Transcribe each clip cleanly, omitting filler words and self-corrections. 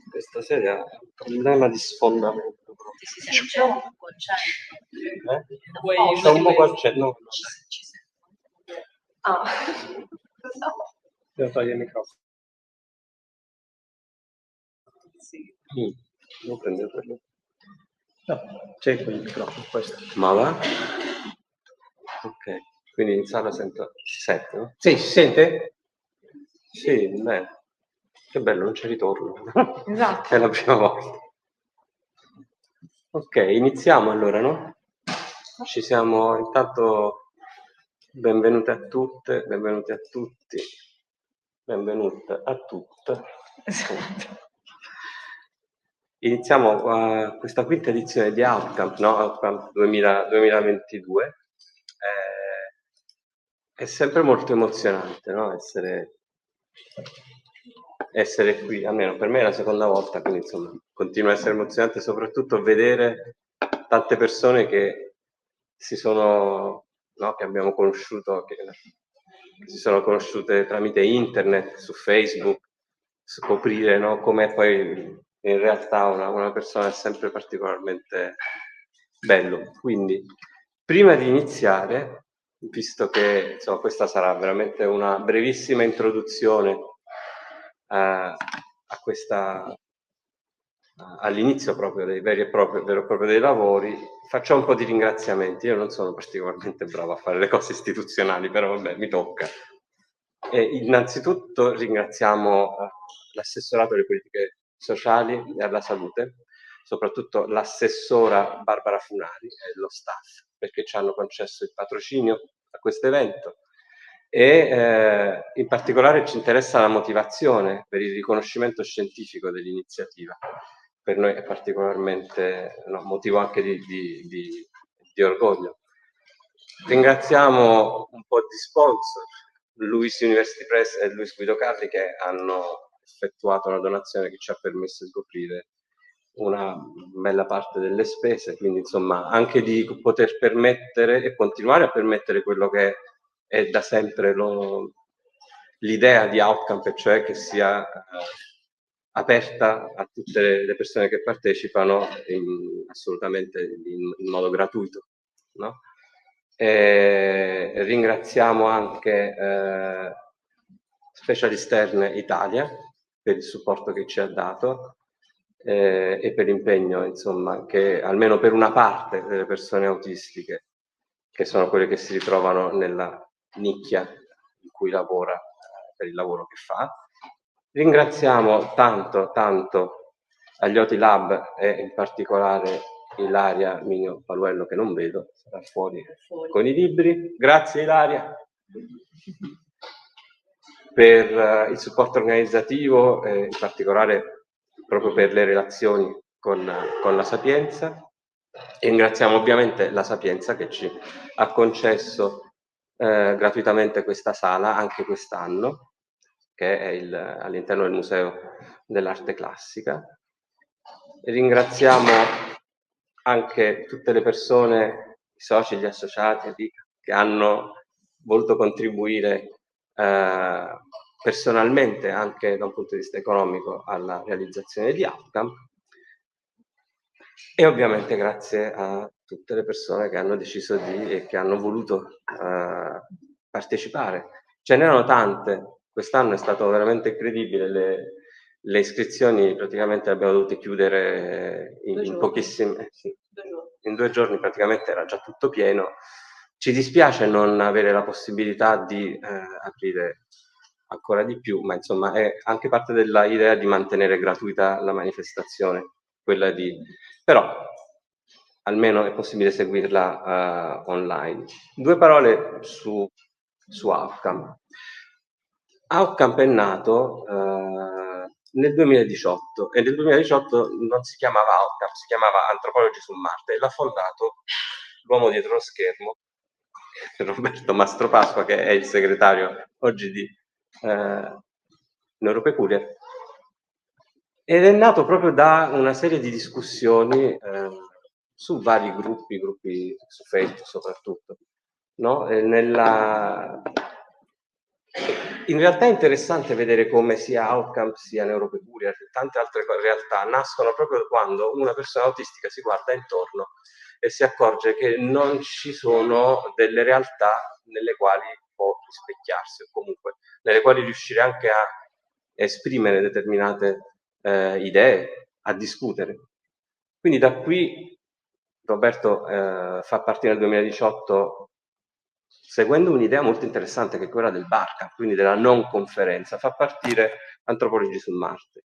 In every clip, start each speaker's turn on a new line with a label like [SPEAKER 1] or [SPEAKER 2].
[SPEAKER 1] Questa serie ha un problema di sfondamento.
[SPEAKER 2] Si sente un po' accento.
[SPEAKER 1] C'è un po' accento. No.
[SPEAKER 2] Ah.
[SPEAKER 1] Devo togliere il microfono.
[SPEAKER 2] Sì.
[SPEAKER 1] Devo prendere quello.
[SPEAKER 3] No, c'è quel microfono, questo.
[SPEAKER 1] Ma va? Ok, quindi in sala si sente, no?
[SPEAKER 3] Sì, si sente?
[SPEAKER 1] Sì, beh, che bello, non c'è ritorno.
[SPEAKER 2] Esatto.
[SPEAKER 1] È la prima volta. Ok, iniziamo allora, no? Ci siamo, intanto, benvenute a tutte, benvenuti a tutti, benvenute a tutte.
[SPEAKER 2] Esatto.
[SPEAKER 1] Iniziamo questa quinta edizione di Outcamp, no? Outcamp 2022. È sempre molto emozionante, no? Essere qui, almeno per me è la seconda volta, quindi insomma continua a essere emozionante soprattutto vedere tante persone che che abbiamo conosciuto, che si sono conosciute tramite internet, su Facebook, scoprire, no, com'è poi in realtà una persona è sempre particolarmente bello. Quindi prima di iniziare, visto che insomma, questa sarà veramente una brevissima introduzione a questa all'inizio proprio dei vero e proprio dei lavori, facciamo un po' di ringraziamenti. Io non sono particolarmente bravo a fare le cose istituzionali, però vabbè, mi tocca. Innanzitutto ringraziamo l'assessorato alle politiche sociali e alla salute, soprattutto l'assessora Barbara Funari e lo staff, perché ci hanno concesso il patrocinio a questo evento. E in particolare ci interessa la motivazione per il riconoscimento scientifico dell'iniziativa. Per noi è particolarmente motivo anche di orgoglio. Ringraziamo un po' di sponsor, Luis University Press e Luis Guido Carli, che hanno effettuato una donazione che ci ha permesso di coprire una bella parte delle spese, quindi insomma anche di poter permettere e continuare a permettere quello che è da sempre l'idea di Outcamp, cioè che sia aperta a tutte le persone che partecipano assolutamente in modo gratuito, no? Ringraziamo anche Specialisterne Italia per il supporto che ci ha dato e per l'impegno, insomma, che almeno per una parte delle persone autistiche, che sono quelle che si ritrovano nella nicchia in cui lavora, per il lavoro che fa. Ringraziamo tanto agli Oti Lab e in particolare Ilaria Migno Paluello, che non vedo, sarà fuori con i libri. Grazie Ilaria per il supporto organizzativo, in particolare proprio per le relazioni con la Sapienza. E ringraziamo ovviamente la Sapienza che ci ha concesso gratuitamente questa sala anche quest'anno, che è all'interno del Museo dell'Arte Classica. E ringraziamo anche tutte le persone, i soci, gli associati che hanno voluto contribuire personalmente, anche da un punto di vista economico, alla realizzazione di Outcamp. E ovviamente grazie a tutte le persone che hanno deciso e che hanno voluto partecipare. Ce n'erano tante, quest'anno è stato veramente incredibile, le iscrizioni praticamente le abbiamo dovute chiudere in pochissime, in 2 giorni praticamente era già tutto pieno. Ci dispiace non avere la possibilità di aprire ancora di più, ma insomma è anche parte dell'idea di mantenere gratuita la manifestazione, quella però almeno è possibile seguirla online. 2 parole su Outcamp. Outcamp è nato nel 2018 e nel 2018 non si chiamava Outcamp, si chiamava Antropologi su Marte e l'ha fondato l'uomo dietro lo schermo, Roberto Mastropasqua, che è il segretario oggi di Neuropeculiar. Ed è nato proprio da una serie di discussioni su vari gruppi su Facebook soprattutto, no? In realtà è interessante vedere come sia Outcamp sia Neuropeculiar e tante altre realtà nascono proprio quando una persona autistica si guarda intorno e si accorge che non ci sono delle realtà nelle quali può rispecchiarsi o comunque nelle quali riuscire anche a esprimere determinate idee, a discutere. Quindi da qui Roberto fa partire nel 2018 seguendo un'idea molto interessante che è quella del Barcamp, quindi della non conferenza, fa partire Antropologi su Marte.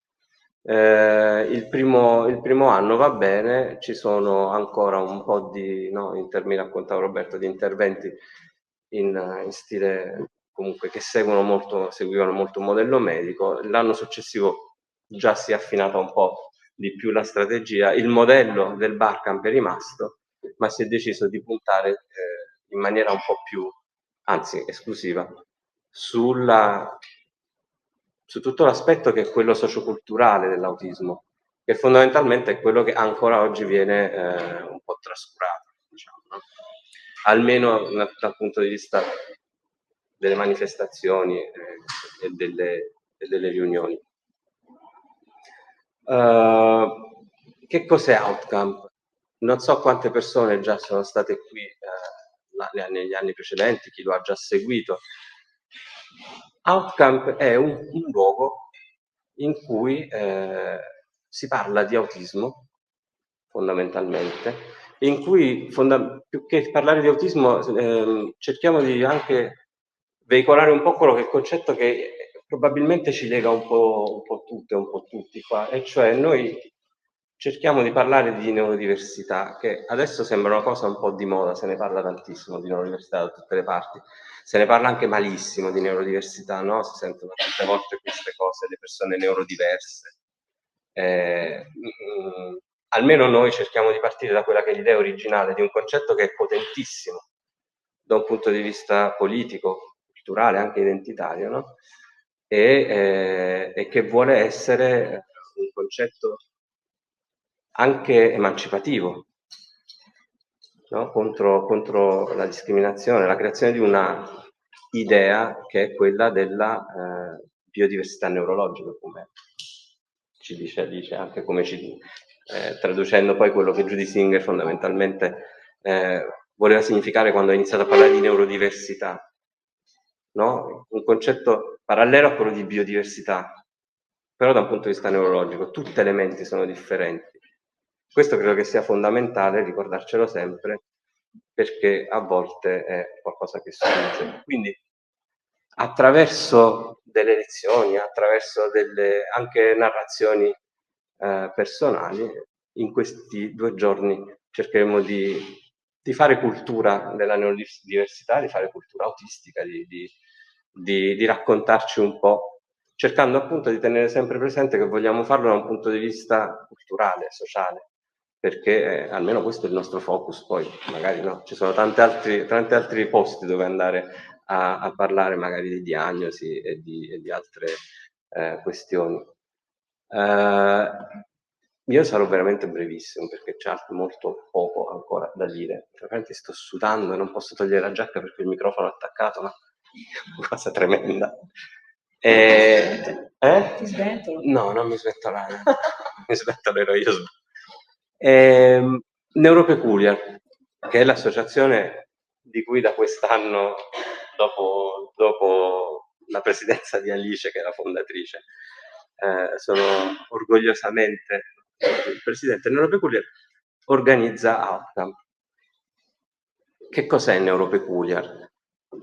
[SPEAKER 1] Il primo anno va bene, ci sono ancora un po' di, no, in termini, raccontava Roberto, di interventi in stile comunque che seguivano molto un modello medico. L'anno successivo già si è affinata un po' di più la strategia, il modello del Barcamp è rimasto, ma si è deciso di puntare in maniera un po' più, anzi esclusiva, su tutto l'aspetto che è quello socioculturale dell'autismo, che fondamentalmente è quello che ancora oggi viene un po' trascurato, diciamo, no? Almeno dal punto di vista delle manifestazioni e delle riunioni. Che cos'è Outcamp? Non so quante persone già sono state qui negli anni precedenti, chi lo ha già seguito. Outcamp è un luogo in cui si parla di autismo, fondamentalmente, in cui più che parlare di autismo cerchiamo di anche veicolare un po' quello che è il concetto che probabilmente ci lega un po' tutte, un po' tutti qua, e cioè noi cerchiamo di parlare di neurodiversità, che adesso sembra una cosa un po' di moda, se ne parla tantissimo di neurodiversità da tutte le parti, se ne parla anche malissimo di neurodiversità, no? Si sentono tante volte queste cose, le persone neurodiverse. Almeno noi cerchiamo di partire da quella che è l'idea originale di un concetto che è potentissimo da un punto di vista politico, culturale, anche identitario, no? E che vuole essere un concetto anche emancipativo, no? contro la discriminazione, la creazione di una idea che è quella della biodiversità neurologica, come ci dice anche come traducendo poi quello che Judy Singer fondamentalmente voleva significare quando ha iniziato a parlare di neurodiversità, no? Un concetto parallelo a quello di biodiversità, però da un punto di vista neurologico, tutti elementi sono differenti. Questo credo che sia fondamentale ricordarcelo sempre, perché a volte è qualcosa che sfugge. Quindi attraverso delle lezioni, attraverso delle anche narrazioni personali, in questi 2 giorni cercheremo di fare cultura della neurodiversità, di fare cultura autistica, di raccontarci un po', cercando appunto di tenere sempre presente che vogliamo farlo da un punto di vista culturale, sociale, perché almeno questo è il nostro focus. Poi magari no, ci sono tanti altri posti dove andare a parlare magari di diagnosi e di altre questioni. Io sarò veramente brevissimo perché c'è molto poco ancora da dire. Veramente sto sudando e non posso togliere la giacca perché il microfono è attaccato, ma è una cosa tremenda.
[SPEAKER 2] Ti sventolo?
[SPEAKER 1] No, non mi sventolare. Mi sventolerò io. Neuropeculiar, che è l'associazione di cui da quest'anno, dopo la presidenza di Alice, che è la fondatrice, sono orgogliosamente il presidente. Neuropeculiar organizza Outcamp. Che cos'è Neuropeculiar?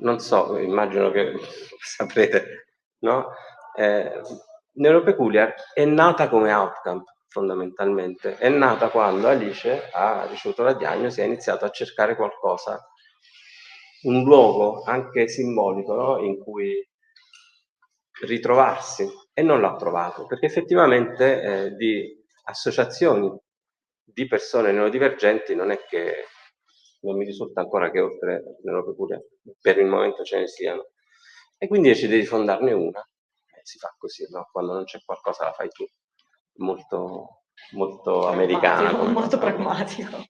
[SPEAKER 1] Non so, immagino che saprete, no? Neuropeculiar è nata come Outcamp, fondamentalmente. È nata quando Alice ha ricevuto la diagnosi e ha iniziato a cercare qualcosa, un luogo anche simbolico, no? In cui ritrovarsi, e non l'ha trovato, perché effettivamente di associazioni di persone neurodivergenti non è che non mi risulta ancora che oltre Neuropeculiar per il momento ce ne siano, e quindi decide di fondarne una. Si fa così, no? Quando non c'è qualcosa la fai tu, molto, molto americana,
[SPEAKER 2] molto pragmatico.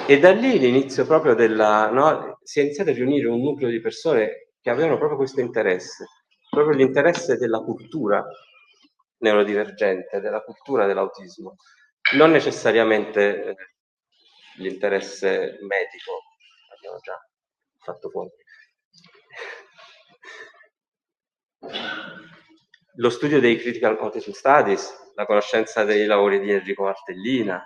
[SPEAKER 1] E da lì l'inizio proprio no? Si è iniziato a riunire un nucleo di persone che avevano proprio questo interesse, proprio l'interesse della cultura neurodivergente, della cultura dell'autismo, non necessariamente l'interesse medico, abbiamo già fatto fuori. Lo studio dei Critical Autism Studies, la conoscenza dei lavori di Enrico Valtellina,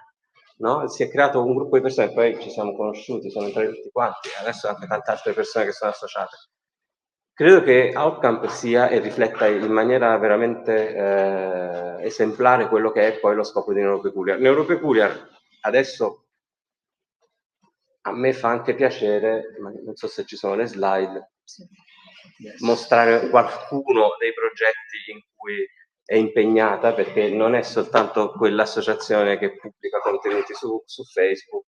[SPEAKER 1] no? Si è creato un gruppo di persone, poi ci siamo conosciuti, sono entrati tutti quanti, adesso anche tante altre persone che sono associate. Credo che Outcamp sia e rifletta in maniera veramente esemplare quello che è poi lo scopo di Neuropeculiar. Neuropeculiar adesso a me fa anche piacere, ma non so se ci sono le slide, mostrare qualcuno dei progetti in cui è impegnata, perché non è soltanto quell'associazione che pubblica contenuti su Facebook,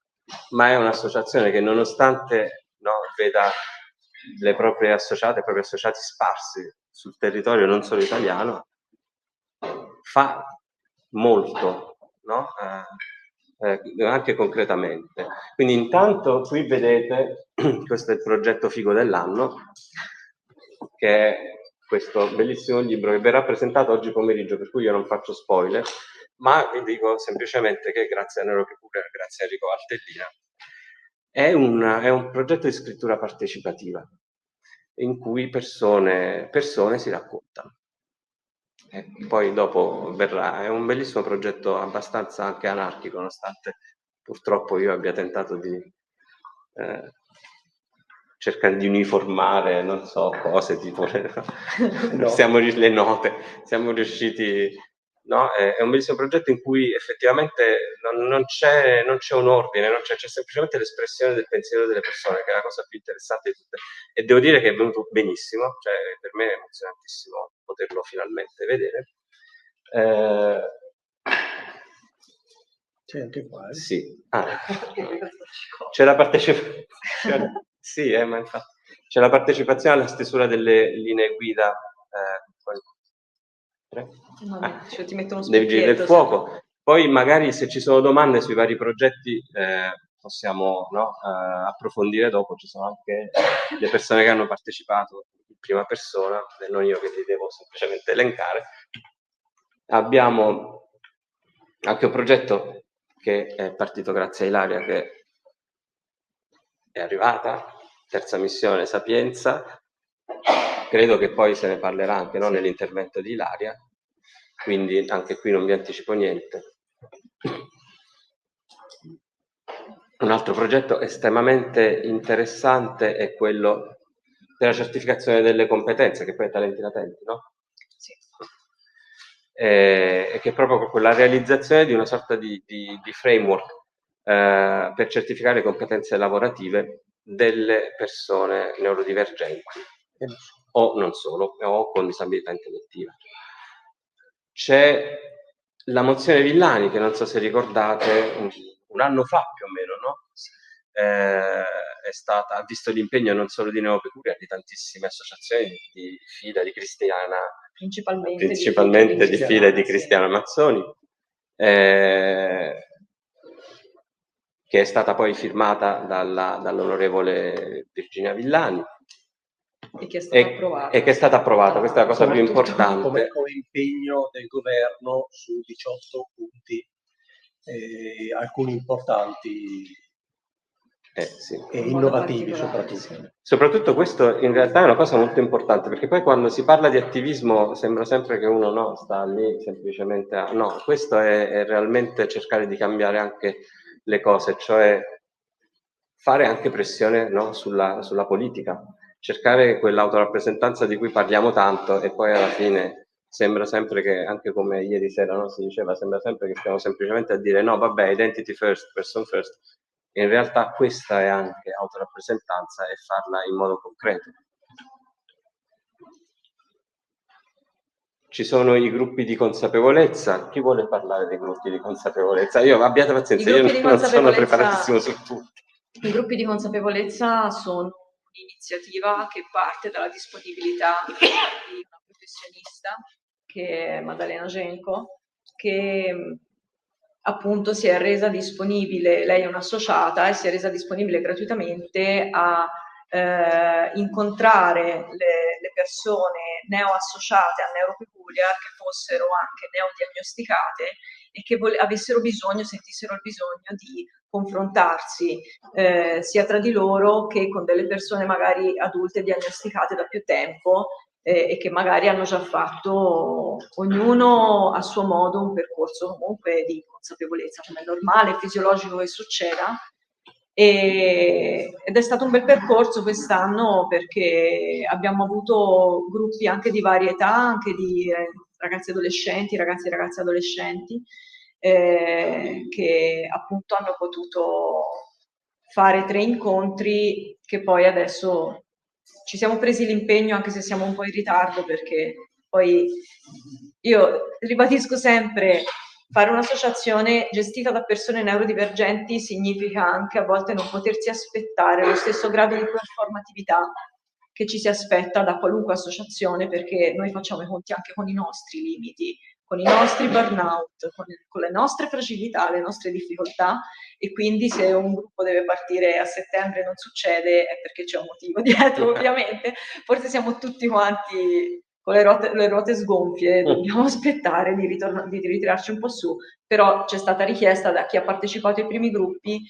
[SPEAKER 1] ma è un'associazione che nonostante veda le proprie associate, i propri associati sparsi sul territorio non solo italiano, fa molto, no? Anche concretamente. Quindi intanto qui vedete, questo è il progetto Figo dell'anno, che è questo bellissimo libro che verrà presentato oggi pomeriggio, per cui io non faccio spoiler, ma vi dico semplicemente che grazie a Neuropeculiar, grazie a Enrico Valtellina, è un progetto di scrittura partecipativa in cui persone si raccontano. E poi dopo verrà, è un bellissimo progetto abbastanza anche anarchico, nonostante purtroppo io abbia tentato di cercare di uniformare, non so, cose tipo le note, siamo riusciti, no? È un bellissimo progetto in cui effettivamente non c'è un ordine, c'è semplicemente l'espressione del pensiero delle persone, che è la cosa più interessante di tutte. E devo dire che è venuto benissimo, cioè per me è emozionantissimo poterlo finalmente vedere.
[SPEAKER 3] C'è anche qua.
[SPEAKER 1] Sì. C'è la partecipazione. Sì, ma infatti c'è la partecipazione alla stesura delle linee guida
[SPEAKER 2] ti metto uno
[SPEAKER 1] dei Vigili del Fuoco. Poi magari se ci sono domande sui vari progetti possiamo approfondire dopo. Ci sono anche le persone che hanno partecipato in prima persona, non io che li devo semplicemente elencare. Abbiamo anche un progetto che è partito grazie a Ilaria, che è arrivata, terza missione Sapienza, credo che poi se ne parlerà anche nell'intervento di Ilaria, quindi anche qui non vi anticipo niente. Un altro progetto estremamente interessante è quello della certificazione delle competenze, che poi è talenti latenti, no?
[SPEAKER 2] Sì.
[SPEAKER 1] E che è proprio quella realizzazione di una sorta di framework per certificare competenze lavorative delle persone neurodivergenti o non solo, o con disabilità intellettiva. C'è la mozione Villani, che non so se ricordate, un anno fa più o meno, no? Ha visto l'impegno non solo di Neuropeculiar, di tantissime associazioni di fila di Cristiana, principalmente di fila di Cristiana Mazzoni, che è stata poi firmata dall'onorevole Virginia Villani
[SPEAKER 2] e che è stata approvata.
[SPEAKER 1] Questa è la cosa più importante.
[SPEAKER 3] Come impegno del governo su 18 punti, alcuni importanti
[SPEAKER 1] sì.
[SPEAKER 3] e innovativi soprattutto.
[SPEAKER 1] Soprattutto questo in realtà è una cosa molto importante, perché poi quando si parla di attivismo sembra sempre che uno sta lì semplicemente no, questo è realmente cercare di cambiare anche le cose, cioè fare anche pressione sulla politica, cercare quell'autorappresentanza di cui parliamo tanto e poi alla fine sembra sempre che, anche come ieri sera si diceva, sembra sempre che stiamo semplicemente a dire no, vabbè, identity first, person first. In realtà questa è anche autorappresentanza e farla in modo concreto. Ci sono i gruppi di consapevolezza. Chi vuole parlare dei gruppi di consapevolezza? Abbiate pazienza, io non sono preparatissimo su tutto.
[SPEAKER 2] I gruppi di consapevolezza sono un'iniziativa che parte dalla disponibilità di una professionista, che è Maddalena Genco, che appunto si è resa disponibile, lei è un'associata e si è resa disponibile gratuitamente a incontrare le persone neoassociate a neuropeculiar che fossero anche neodiagnosticate e che avessero bisogno, sentissero il bisogno di confrontarsi sia tra di loro che con delle persone magari adulte diagnosticate da più tempo e che magari hanno già fatto ognuno a suo modo un percorso comunque di consapevolezza, come è normale, fisiologico che succeda. Ed è stato un bel percorso quest'anno perché abbiamo avuto gruppi anche di varie età, anche di ragazzi adolescenti, ragazzi e ragazze adolescenti, che appunto hanno potuto fare 3 incontri che poi adesso ci siamo presi l'impegno, anche se siamo un po' in ritardo, perché poi io ribadisco sempre, fare un'associazione gestita da persone neurodivergenti significa anche a volte non potersi aspettare lo stesso grado di performatività che ci si aspetta da qualunque associazione, perché noi facciamo i conti anche con i nostri limiti, con i nostri burnout, con le nostre fragilità, le nostre difficoltà, e quindi se un gruppo deve partire a settembre e non succede è perché c'è un motivo dietro, ovviamente. Forse siamo tutti quanti con le ruote sgonfie, dobbiamo aspettare di ritirarci un po' su, però c'è stata richiesta da chi ha partecipato ai primi gruppi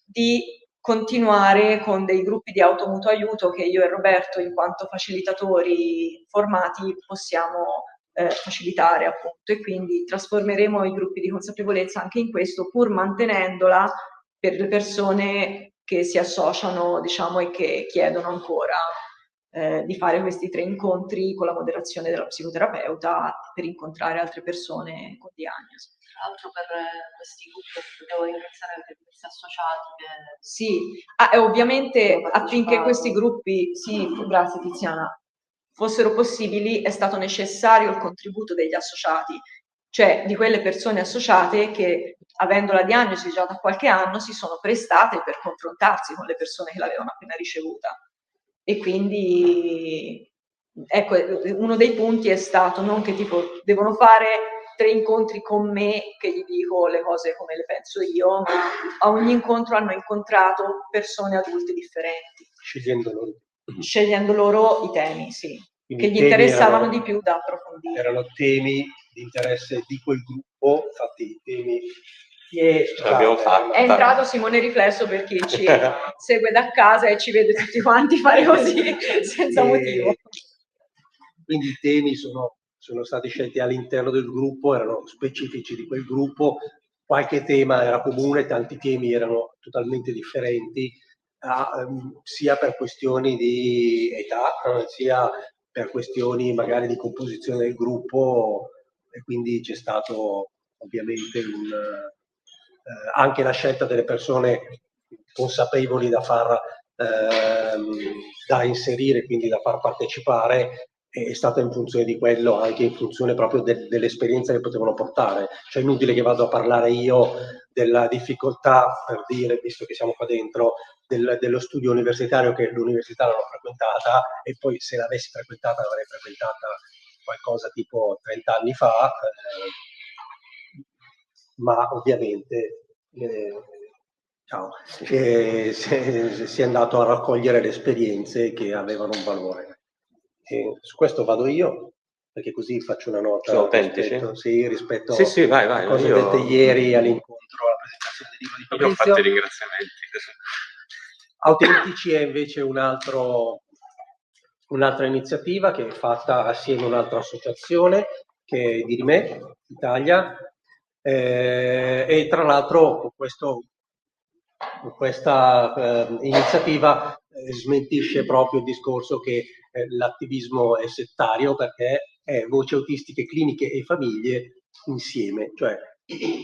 [SPEAKER 2] di continuare con dei gruppi di automutuo aiuto che io e Roberto, in quanto facilitatori formati, possiamo facilitare, appunto, e quindi trasformeremo i gruppi di consapevolezza anche in questo, pur mantenendola per le persone che si associano, diciamo, e che chiedono ancora di fare questi 3 incontri con la moderazione della psicoterapeuta per incontrare altre persone con diagnosi.
[SPEAKER 4] Tra l'altro per questi gruppi devo ringraziare anche questi associati che...
[SPEAKER 2] Sì, e ovviamente affinché questi gruppi, sì, grazie Tiziana, fossero possibili è stato necessario il contributo degli associati, cioè di quelle persone associate che, avendo la diagnosi già da qualche anno, si sono prestate per confrontarsi con le persone che l'avevano appena ricevuta. E quindi, ecco, uno dei punti è stato non che tipo devono fare 3 incontri con me che gli dico le cose come le penso io, ma a ogni incontro hanno incontrato persone adulte differenti. Scegliendo loro i temi, sì, quindi che gli interessavano di più da approfondire.
[SPEAKER 3] Erano temi di interesse di quel gruppo, infatti i temi
[SPEAKER 1] ce l'abbiamo fatta.
[SPEAKER 2] È entrato Simone Riflesso per chi ci segue da casa e ci vede tutti quanti fare così senza motivo.
[SPEAKER 3] Quindi i temi sono stati scelti all'interno del gruppo, erano specifici di quel gruppo, qualche tema era comune, tanti temi erano totalmente differenti, sia per questioni di età, sia per questioni magari di composizione del gruppo, e quindi c'è stato ovviamente anche la scelta delle persone consapevoli da inserire, quindi da far partecipare, è stata in funzione di quello, anche in funzione proprio dell'esperienza che potevano portare. Cioè, inutile che vado a parlare io della difficoltà, per dire, visto che siamo qua dentro, dello studio universitario, che l'università l'ho frequentata, e poi se l'avessi frequentata l'avrei frequentata qualcosa tipo 30 anni fa, ma ovviamente si è andato a raccogliere le esperienze che avevano un valore. E su questo vado io, perché così faccio una nota.
[SPEAKER 1] Sono autentici?
[SPEAKER 3] Rispetto
[SPEAKER 1] sì, vai,
[SPEAKER 3] a cose dette ieri all'incontro, alla presentazione del libro di Fabrizio.
[SPEAKER 1] Io ho fatto i ringraziamenti.
[SPEAKER 3] Autentici è invece un'altra iniziativa che è fatta assieme a un'altra associazione che è di Rimè, Italia, e tra l'altro questa iniziativa smentisce proprio il discorso che l'attivismo è settario, perché è voci autistiche, cliniche e famiglie insieme, cioè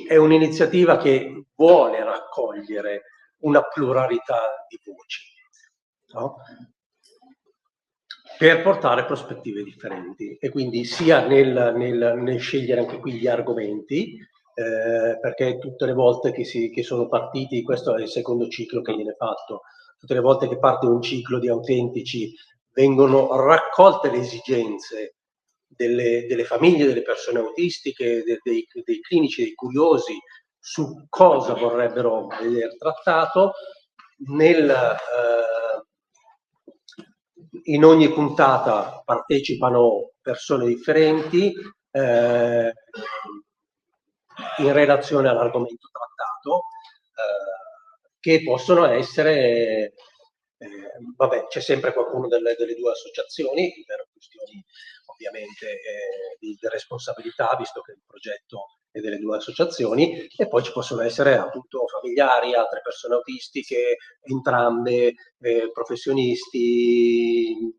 [SPEAKER 3] è un'iniziativa che vuole raccogliere una pluralità di voci, no? Per portare prospettive differenti, e quindi sia nel scegliere anche qui gli argomenti, perché tutte le volte che sono partiti, questo è il secondo ciclo che viene fatto, tutte le volte che parte un ciclo di autentici vengono raccolte le esigenze delle famiglie, delle persone autistiche, dei clinici, dei curiosi, su cosa vorrebbero vedere trattato. in ogni puntata partecipano persone differenti in relazione all'argomento trattato, che possono essere, vabbè, c'è sempre qualcuno delle due associazioni per questioni ovviamente di responsabilità, visto che il progetto è delle due associazioni, e poi ci possono essere appunto familiari, altre persone autistiche, entrambe, professionisti,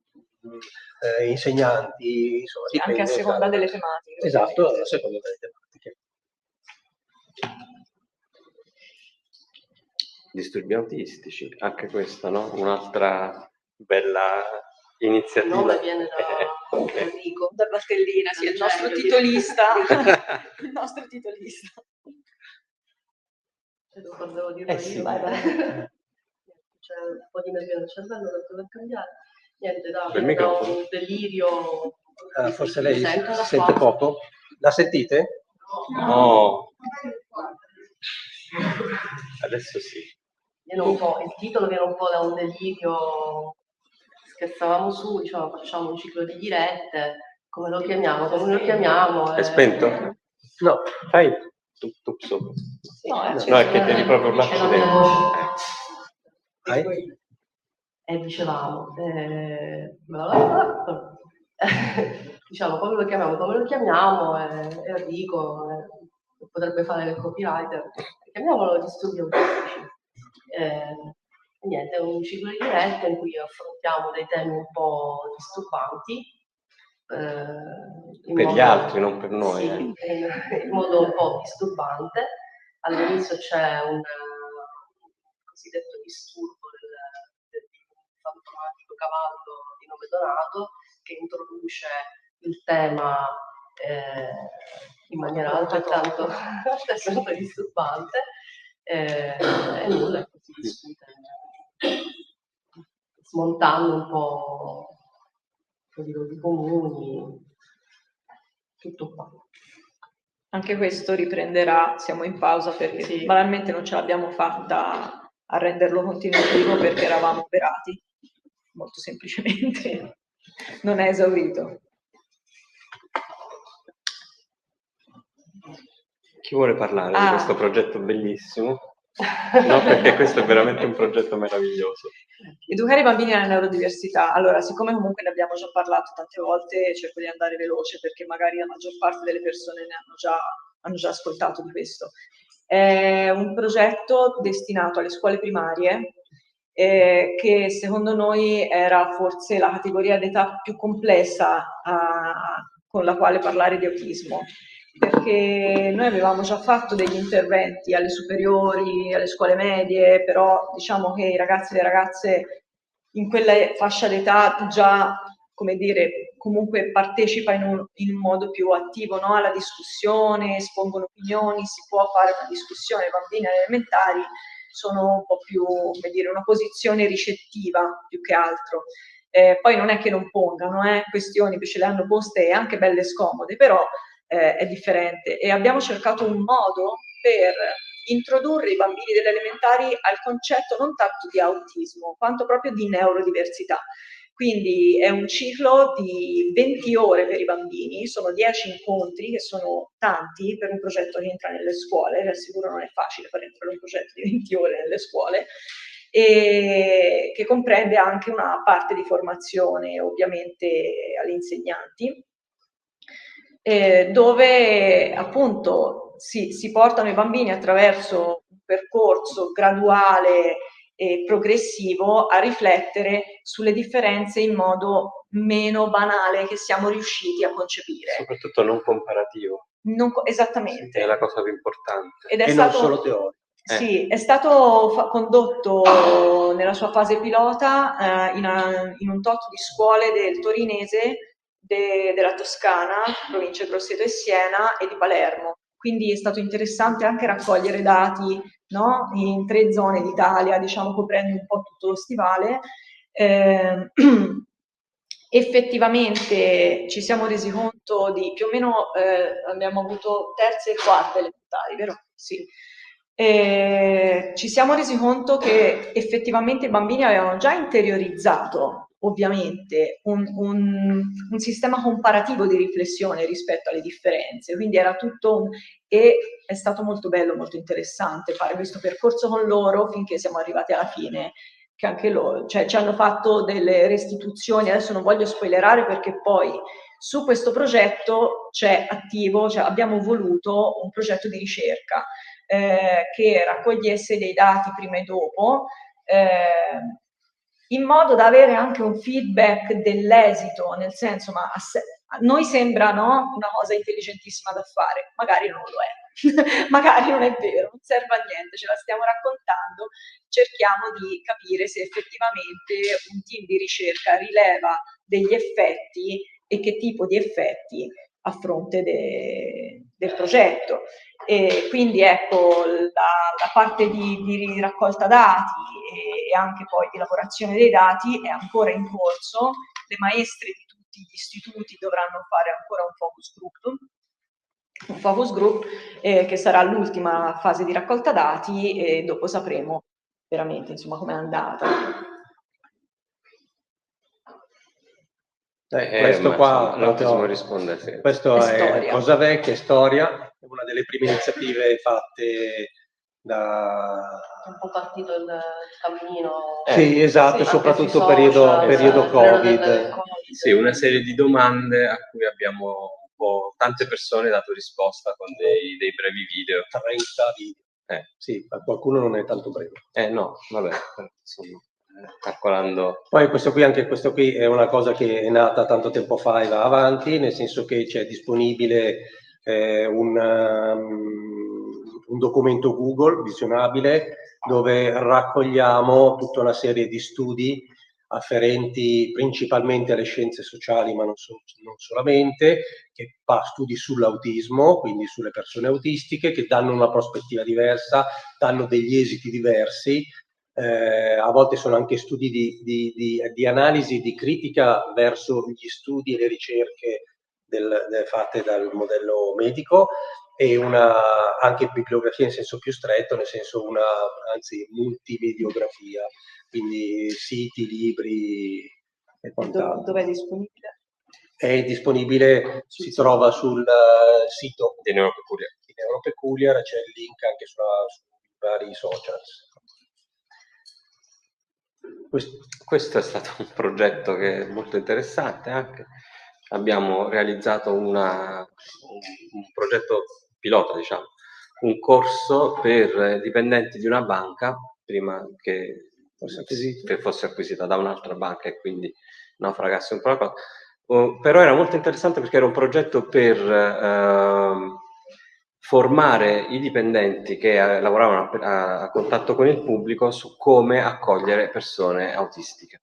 [SPEAKER 3] insegnanti, insomma,
[SPEAKER 2] sì, anche a seconda delle tematiche.
[SPEAKER 3] Esatto, a seconda delle tematiche.
[SPEAKER 1] Disturbi autistici, anche questa, no? Un'altra bella iniziativa.
[SPEAKER 4] Il nome viene da Enrico.
[SPEAKER 2] Da Valtellina, sì, il nostro titolista. Il nostro titolista.
[SPEAKER 4] Quando devo dirlo
[SPEAKER 1] sì,
[SPEAKER 4] io,
[SPEAKER 1] vai.
[SPEAKER 4] c'è un po' di nervio nel cervello, da per cambiare. Niente, da
[SPEAKER 1] microfono.
[SPEAKER 4] un delirio.
[SPEAKER 3] Forse lei si sente
[SPEAKER 4] qua.
[SPEAKER 3] poco? La sentite?
[SPEAKER 1] No. Adesso sì.
[SPEAKER 4] Il titolo viene un po' da un delirio, scherzavamo su, diciamo, facciamo un ciclo di dirette, come lo chiamiamo?
[SPEAKER 1] È spento?
[SPEAKER 3] No.
[SPEAKER 1] Fai tup sopra. No, è che devi proprio urlarci dentro.
[SPEAKER 4] E dicevamo, diciamo come lo chiamiamo, Enrico potrebbe fare il copywriter, chiamiamolo disturbi autistici. Niente, è un ciclo di dirette in cui affrontiamo dei temi un po' disturbanti.
[SPEAKER 1] Per gli altri, non per noi.
[SPEAKER 4] Sì, in modo un po' disturbante. All'inizio c'è un cosiddetto disturbo del fantomatico cavallo di nome Donato, che introduce il tema in maniera altrettanto disturbante, e nulla, si discute, smontando un po' i luoghi comuni, tutto qua.
[SPEAKER 2] Anche questo riprenderà, siamo in pausa perché banalmente non ce l'abbiamo fatta a renderlo continuativo perché eravamo operati, molto semplicemente, non è esaurito.
[SPEAKER 1] Chi vuole parlare di questo progetto bellissimo? No, perché questo è veramente un progetto meraviglioso.
[SPEAKER 2] Educare i bambini alla neurodiversità. Allora, siccome comunque ne abbiamo già parlato tante volte, cerco di andare veloce perché magari la maggior parte delle persone ne hanno già ascoltato di questo. È un progetto destinato alle scuole primarie che secondo noi era forse la categoria d'età più complessa con la quale parlare di autismo, perché noi avevamo già fatto degli interventi alle superiori, alle scuole medie, però diciamo che i ragazzi e le ragazze in quella fascia d'età già, come dire, comunque partecipa in un modo più attivo, no? Alla discussione, espongono opinioni, si può fare una discussione. I bambini elementari sono un po' più, come dire, una posizione ricettiva più che altro. Poi non è che non pongano questioni, ce le hanno poste anche belle scomode, però è differente, e abbiamo cercato un modo per introdurre i bambini delle elementari al concetto non tanto di autismo quanto proprio di neurodiversità. Quindi è un ciclo di 20 ore per i bambini, sono 10 incontri, che sono tanti per un progetto che entra nelle scuole, vi assicuro non è facile far entrare un progetto di 20 ore nelle scuole, e che comprende anche una parte di formazione ovviamente agli insegnanti, dove appunto si portano i bambini attraverso un percorso graduale e progressivo a riflettere sulle differenze in modo meno banale che siamo riusciti a concepire.
[SPEAKER 1] Soprattutto non comparativo.
[SPEAKER 2] Esattamente.
[SPEAKER 1] È la cosa più importante.
[SPEAKER 2] Ed è
[SPEAKER 3] non solo teorico.
[SPEAKER 2] Sì, è stato condotto nella sua fase pilota in un tot di scuole del torinese, della Toscana, province Grosseto e Siena, e di Palermo. Quindi è stato interessante anche raccogliere dati, no? In 3 zone d'Italia, diciamo, coprendo un po' tutto lo stivale. Effettivamente ci siamo resi conto di più o meno, abbiamo avuto terze e quarte elementari, vero? Sì. Ci siamo resi conto che effettivamente i bambini avevano già interiorizzato ovviamente un sistema comparativo di riflessione rispetto alle differenze, quindi era tutto e è stato molto bello, molto interessante fare questo percorso con loro finché siamo arrivati alla fine, che anche loro, cioè, ci hanno fatto delle restituzioni, adesso non voglio spoilerare perché poi su questo progetto c'è attivo, cioè abbiamo voluto un progetto di ricerca che raccogliesse dei dati prima e dopo, in modo da avere anche un feedback dell'esito, nel senso, ma a noi sembra no, una cosa intelligentissima da fare, magari non lo è, magari non è vero, non serve a niente, ce la stiamo raccontando, cerchiamo di capire se effettivamente un team di ricerca rileva degli effetti e che tipo di effetti a fronte del progetto. E quindi ecco, la parte di raccolta dati e anche poi di elaborazione dei dati è ancora in corso, le maestre di tutti gli istituti dovranno fare ancora un focus group che sarà l'ultima fase di raccolta dati e dopo sapremo veramente insomma com'è andata.
[SPEAKER 3] Questo qua
[SPEAKER 1] non possiamo rispondere. Sì.
[SPEAKER 3] Questo è
[SPEAKER 2] storia.
[SPEAKER 3] Cosa Vecchia, è storia, è una delle prime iniziative fatte da...
[SPEAKER 4] È un po' partito il cammino.
[SPEAKER 3] Sì, esatto,
[SPEAKER 4] sì,
[SPEAKER 3] soprattutto
[SPEAKER 4] social,
[SPEAKER 3] periodo Covid.
[SPEAKER 1] Sì, una serie di domande a cui abbiamo un po' tante persone dato risposta con dei brevi video.
[SPEAKER 3] 30 video. Sì, ma qualcuno non è tanto breve.
[SPEAKER 1] No, vabbè, insomma, calcolando.
[SPEAKER 3] Poi anche questo qui è una cosa che è nata tanto tempo fa e va avanti, nel senso che c'è disponibile un documento Google visionabile dove raccogliamo tutta una serie di studi afferenti principalmente alle scienze sociali, ma non solamente, che studi sull'autismo, quindi sulle persone autistiche, che danno una prospettiva diversa, danno degli esiti diversi. A volte sono anche studi di analisi, di critica verso gli studi e le ricerche fatte dal modello medico e anche bibliografia in senso più stretto, nel senso anzi multimediografia, quindi siti, libri e quant'altro.
[SPEAKER 2] Dove è disponibile?
[SPEAKER 3] È disponibile, si trova sul sito
[SPEAKER 1] di Neuropeculiar.
[SPEAKER 3] Di Neuropeculiar, c'è il link anche sui vari social.
[SPEAKER 1] Questo è stato un progetto che è molto interessante anche. Abbiamo realizzato un progetto pilota, diciamo, un corso per dipendenti di una banca prima che fosse acquisita da un'altra banca e quindi naufragasse un po' la cosa. Però era molto interessante perché era un progetto per formare i dipendenti che lavoravano a contatto con il pubblico su come accogliere persone autistiche.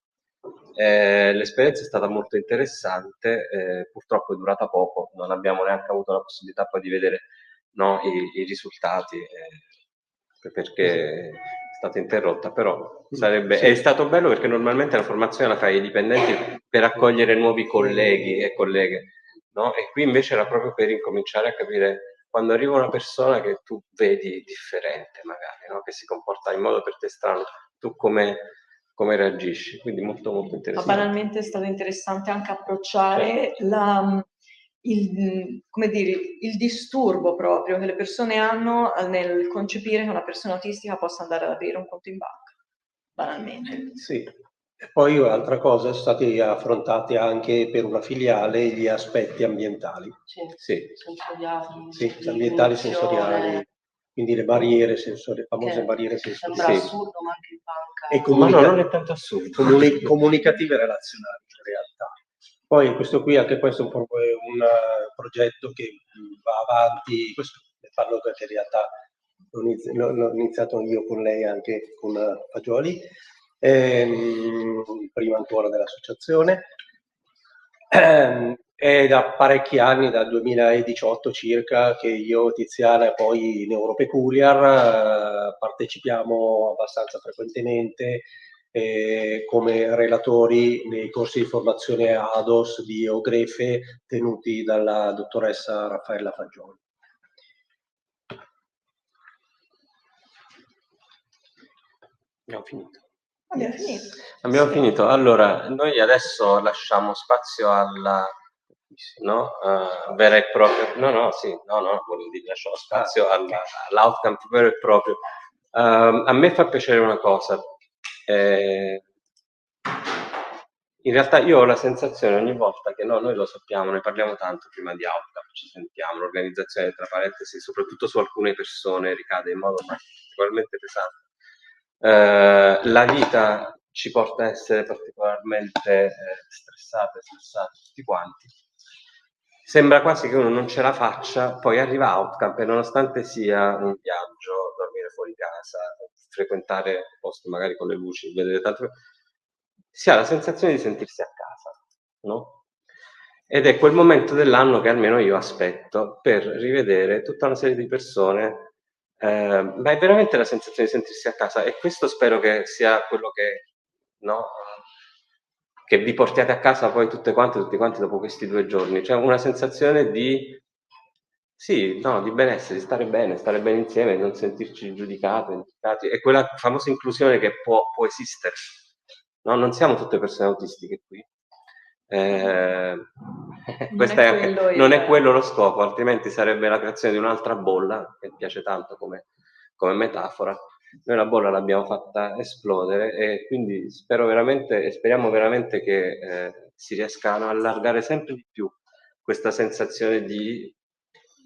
[SPEAKER 1] L'esperienza è stata molto interessante, purtroppo è durata poco, non abbiamo neanche avuto la possibilità poi di vedere i risultati perché è stata interrotta, però è stato bello perché normalmente la formazione la fai ai dipendenti per accogliere nuovi colleghi e colleghe, no? E qui invece era proprio per incominciare a capire quando arriva una persona che tu vedi differente magari, no? Che si comporta in modo per te strano, tu come reagisci, quindi molto molto interessante.
[SPEAKER 2] Ma banalmente è stato interessante anche approcciare il disturbo proprio che le persone hanno nel concepire che una persona autistica possa andare ad aprire un conto in banca, banalmente.
[SPEAKER 3] Sì. E poi un'altra cosa, sono stati affrontati anche per una filiale gli aspetti ambientali.
[SPEAKER 4] Sì. Sensoriali.
[SPEAKER 3] Sì, ambientali, sensoriali. Quindi le barriere sensoriali, le famose barriere sensoriali.
[SPEAKER 4] Sembra assurdo, ma anche in banca.
[SPEAKER 1] Ma no, non è tanto assurdo.
[SPEAKER 3] Comunicative e relazionali in realtà. Poi questo qui, anche questo è un progetto che va avanti, questo ne parlo perché in realtà l'ho iniziato io con lei anche con Fagioli, prima ancora dell'associazione. È da parecchi anni, dal 2018 circa, che io, Tiziana e poi Neuropeculiar partecipiamo abbastanza frequentemente come relatori nei corsi di formazione ADOS di Ogrefe tenuti dalla dottoressa Raffaella Fagioli.
[SPEAKER 1] Abbiamo finito.
[SPEAKER 2] Abbiamo finito.
[SPEAKER 1] Abbiamo finito. Allora, noi adesso lasciamo spazio alla vera e propria. Volevo dire, lasciamo spazio all'outcome vero e proprio. A me fa piacere una cosa. In realtà io ho la sensazione ogni volta che noi lo sappiamo, ne parliamo tanto prima di outcome, ci sentiamo, l'organizzazione tra parentesi, soprattutto su alcune persone ricade in modo particolarmente pesante. La vita ci porta a essere particolarmente stressati tutti quanti. Sembra quasi che uno non ce la faccia, poi arriva outcome e nonostante sia un viaggio, dormire fuori casa, frequentare posti magari con le luci, vedere tante cose, si ha la sensazione di sentirsi a casa, no? Ed è quel momento dell'anno che almeno io aspetto per rivedere tutta una serie di persone, ma è veramente la sensazione di sentirsi a casa e questo spero che sia quello che vi portiate a casa poi tutti quanti dopo questi 2 giorni, cioè una sensazione di benessere, di stare bene insieme, non sentirci giudicati, è quella famosa inclusione che può esistere. No, non siamo tutte persone autistiche qui. Non è quello lo scopo, altrimenti sarebbe la creazione di un'altra bolla, che piace tanto come metafora. Noi la bolla l'abbiamo fatta esplodere e quindi speriamo veramente che si riescano a allargare sempre di più questa sensazione di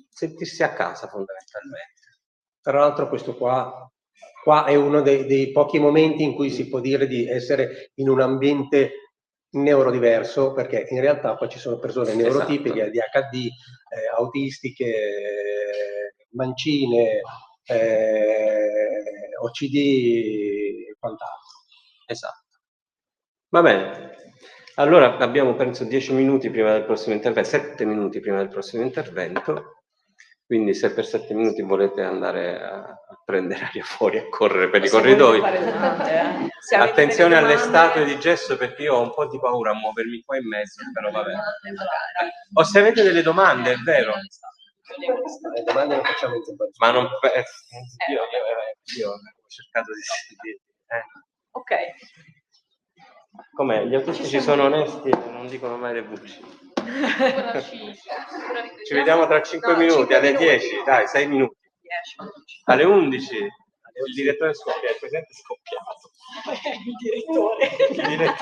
[SPEAKER 1] sentirsi a casa fondamentalmente.
[SPEAKER 3] Tra l'altro questo qua è uno dei pochi momenti in cui si può dire di essere in un ambiente neurodiverso, perché in realtà poi ci sono persone neurotipiche, ADHD, autistiche, mancine, OCD e quant'altro.
[SPEAKER 1] Esatto. Va bene. Allora abbiamo penso 10 minuti prima del prossimo intervento, 7 minuti prima del prossimo intervento. Quindi se per 7 minuti volete andare a prendere aria fuori, a correre per i corridoi, attenzione alle statue di gesso perché io ho un po' di paura a muovermi qua in mezzo, però vabbè. O se avete delle domande, è vero.
[SPEAKER 3] Le domande le facciamo in tempo.
[SPEAKER 1] Ma non... Io ho cercato di...
[SPEAKER 2] Ok.
[SPEAKER 1] Com'è? Gli autistici sono onesti e non dicono mai le bugie. Ci vediamo tra 5 minuti, alle 10, dai, 6 minuti.
[SPEAKER 2] 10.
[SPEAKER 1] Alle 11 il direttore scoppia, il presidente è scoppiato.
[SPEAKER 2] Il direttore.